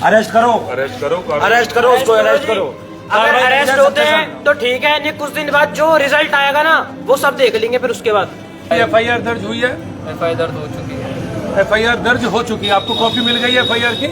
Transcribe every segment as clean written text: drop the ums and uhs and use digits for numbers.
Arrest करो, arrest करो, arrest करो, उसको अरेस्ट करो। अगर अरेस्ट होते हैं तो ठीक है, नहीं कुछ दिन बाद जो रिजल्ट आएगा ना वो सब देख लेंगे फिर उसके बाद। एफआईआर दर्ज हुई है? एफआईआर दर्ज हो चुकी है। एफआईआर दर्ज हो चुकी है। आपको कॉपी मिल गई है एफआईआर की?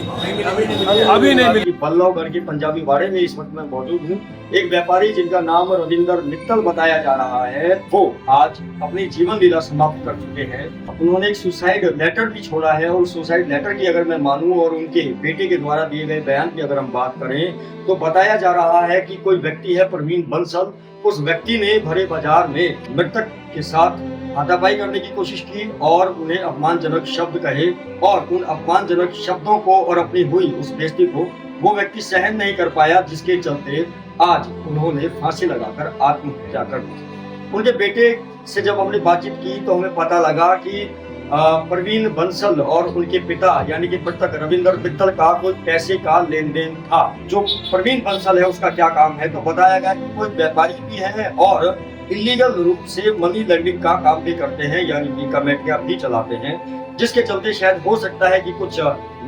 अभी नहीं मिली। बल्लभगढ़ के पंजाबी बाड़े में इस वक्त मैं मौजूद हूँ। एक व्यापारी जिनका नाम रविंदर मित्तल बताया जा रहा है, वो आज अपनी जीवन लीला समाप्त कर चुके हैं। उन्होंने एक सुसाइड लेटर भी छोड़ा है और सुसाइड लेटर की अगर मैं मानूं और उनके बेटे के द्वारा दिए गए बयान की अगर हम बात करें तो बताया जा रहा है कि कोई व्यक्ति है प्रवीण बंसल, उस व्यक्ति ने भरे बाजार में मृतक के साथ हाथापाई करने की कोशिश की और उन्हें अपमानजनक शब्द कहे और उन अपमानजनक शब्दों को और अपनी हुई उस बेइज्जती को वो व्यक्ति सहन नहीं कर पाया, जिसके चलते आज उन्होंने फांसी लगाकर आत्महत्या कर दी। उनके बेटे से जब हमने बातचीत की तो हमें पता लगा कि प्रवीण बंसल और उनके पिता यानी कि मृतक रविंदर मित्तल का कोई पैसे का लेन देन था। जो प्रवीण बंसल है उसका क्या काम है तो बताया गया कि कोई व्यापारी भी है और इलीगल रूप से मनी लैंडिंग का काम भी करते हैं, यानी कि कमेटियां भी चलाते हैं, जिसके चलते शायद हो सकता है कि कुछ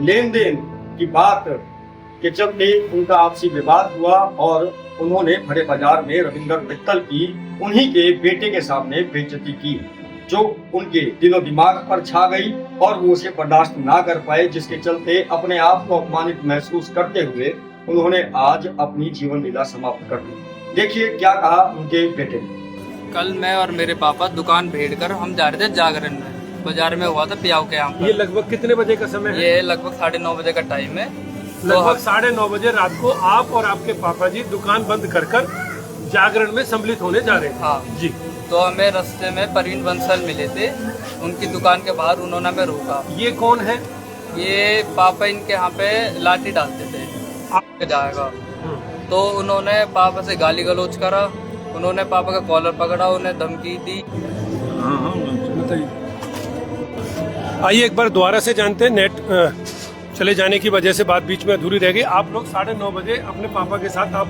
लेन देन की बात के चलते उनका आपसी विवाद हुआ और उन्होंने भरे बाजार में रविंदर मित्तल की उन्हीं के बेटे के सामने बेइज्जती की, जो उनके दिलो दिमाग पर छा गई और वो उसे बर्दाश्त ना कर पाए, जिसके चलते अपने आप को अपमानित महसूस करते हुए उन्होंने आज अपनी जीवन लीला समाप्त कर दी। देखिए क्या कहा उनके बेटे ने। कल मैं और मेरे पापा दुकान भेड़ कर हम जा रहे थे जागरण में, बाजार में हुआ था पियाव के यहाँ। ये लगभग कितने बजे का समय है? ये लगभग 9:30 बजे का टाइम है। लगभग 9:30 बजे रात को आप और आपके पापा जी दुकान बंद कर जागरण में सम्मिलित होने जा रहे थे। हाँ जी। तो हमें रास्ते में प्रवीण बंसल मिले थे, उनकी दुकान के बाहर उन्होंने हमें रोका। ये कौन है? ये पापा इनके यहाँ पे लाठी डालते थे आप जाएगा, तो उन्होंने पापा से गाली गलौज करा, उन्होंने पापा का कॉलर पकड़ा, उन्हें धमकी दी। आइए एक बार दोबारा से जानते हैं, नेट चले जाने की वजह से बात बीच में अधूरी रह गई। आप लोग 9:30 बजे अपने पापा के साथ आप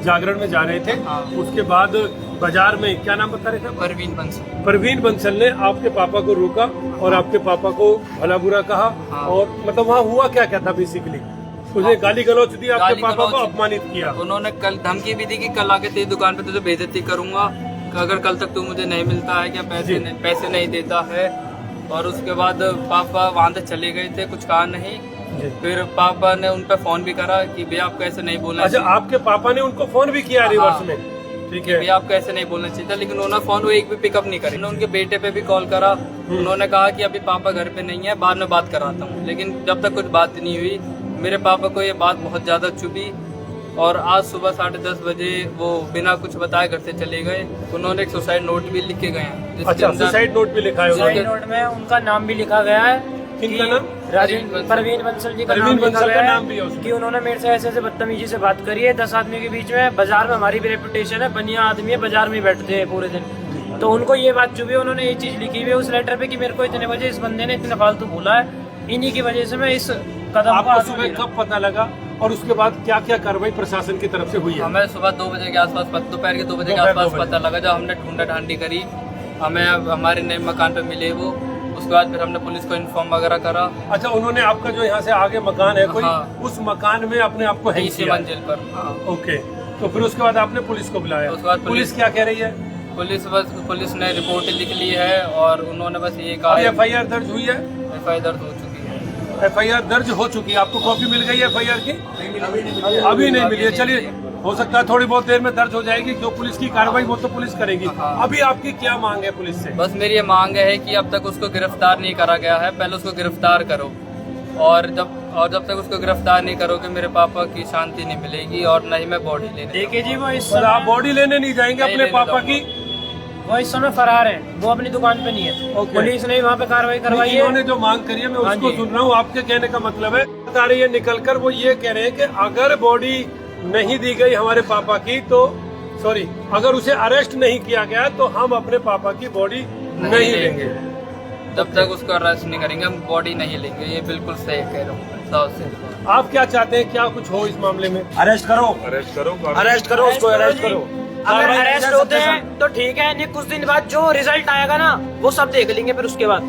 जागरण में जा रहे थे। हाँ। उसके बाद बाजार में क्या नाम बता रहे थे? प्रवीण बंसल। प्रवीण बंसल ने आपके पापा को रोका और आपके पापा को भला बुरा कहा। हाँ। और मतलब वहाँ हुआ क्या क्या था बेसिकली? उसने गाली गलौज दी, आपके पापा को अपमानित किया। उन्होंने कल धमकी भी दी कि कल आके तेरी दुकान पे तुझे बेइज्जती करूंगा, अगर कल तक तू मुझे नहीं मिलता है, क्या पैसे नहीं देता है। और उसके बाद पापा वहाँ से चले गए थे, कुछ कहा नहीं। फिर पापा ने उन पे फोन भी करा कि भैया आपको ऐसे नहीं बोलना अच्छा, चाहिए। आपके पापा ने उनको फोन भी किया रिवर्स में? ठीक है। भैया आपको ऐसे नहीं बोलना चाहिए था, लेकिन उन्होंने फोन वो एक भी पिकअप नहीं करी। उनके बेटे पे भी कॉल करा, उन्होंने कहा कि अभी पापा घर पे नहीं है, बाद में बात कराता हूँ। लेकिन जब तक कुछ बात नहीं हुई, मेरे पापा को ये बात बहुत ज्यादा चुभी और आज सुबह 10:30 बजे वो बिना कुछ बताए घर से चले गए। उन्होंने एक सुसाइड नोट भी लिख के गए हैं। अच्छा, सुसाइड नोट भी लिखा है सुसाइड नोट में उनका नाम भी लिखा गया है। किनका नाम? प्रवीण बंसल जी का प्रवीण नाम लिखा बंसल गया का है नाम भी है उसमें। कि उन्होंने मेरे से ऐसे बदतमीजी से बात करी है 10 आदमी के बीच में। बाजार में हमारी भी रेपुटेशन है, बनिया आदमी है, बाजार में ही बैठते हैं पूरे दिन। तो उनको ये बात चुभी, उन्होंने ये चीज लिखी हुई है उस लेटर पे कि मेरे को इतने बजे इस बंदे ने इतना फालतू बोला है, इन्हीं की वजह से मैं इस कदम आपको सुबह कब पता लगा और उसके बाद क्या क्या कार्रवाई प्रशासन की तरफ से हुई है? हमें सुबह 2 बजे के आसपास, दोपहर के 2 बजे के आसपास पता लगा, जब हमने ढूंढा ढांडी करी, हमें हमारे नए मकान पे मिले वो। उसके बाद फिर हमने पुलिस को इन्फॉर्म वगैरह करा। अच्छा, उन्होंने आपका जो यहाँ से आगे मकान है कोई, हाँ। उस मकान में अपने आप को हैंग किया? मंजिल पर। हाँ। ओके, तो फिर उसके बाद आपने पुलिस को बुलाया? उसके बाद पुलिस क्या कह रही है? पुलिस ने रिपोर्ट लिख ली है और उन्होंने बस ये कहा। एफआईआर दर्ज हुई है? एफआईआर दर्ज हो चुकी है। एफआईआर दर्ज हो चुकी है। आपको कॉपी मिल गई है एफआईआर की? अभी नहीं मिली है। चलिए, हो सकता है थोड़ी बहुत देर में दर्ज हो जाएगी। जो पुलिस की कार्रवाई वो तो पुलिस करेगी। हाँ। अभी आपकी क्या मांग है पुलिस से? बस मेरी ये मांग है कि अब तक उसको गिरफ्तार नहीं करा गया है, पहले उसको गिरफ्तार करो। और जब तक उसको गिरफ्तार नहीं करोगे मेरे पापा की शांति नहीं मिलेगी और न ही मैं बॉडी लेने। देखिए जी, वो इस आप बॉडी लेने नहीं जाएंगे अपने पापा की? वो इस समय फरार है, वो अपनी दुकान पे नहीं है। Okay. पुलिस ने वहाँ पे कार्रवाई करवाई है। उन्होंने जो मांग करी है मैं हाँ उसको जी। सुन रहा हूँ। आपके कहने का मतलब है बता रही है निकल कर, वो ये कह रहे हैं कि अगर बॉडी नहीं दी गई हमारे पापा की तो सॉरी, अगर उसे अरेस्ट नहीं किया गया तो हम अपने पापा की बॉडी नहीं लेंगे। जब तक उसको अरेस्ट नहीं करेंगे हम बॉडी नहीं लेंगे। ये बिल्कुल सही कह रहा हूँ। आप क्या चाहते हैं, क्या कुछ हो इस मामले में? अरेस्ट करो, अरेस्ट करो, अरेस्ट करो, उसको अरेस्ट करो। अगर अरेस्ट होते हैं तो ठीक है, नहीं कुछ दिन बाद जो रिजल्ट आएगा ना वो सब देख लेंगे फिर उसके बाद।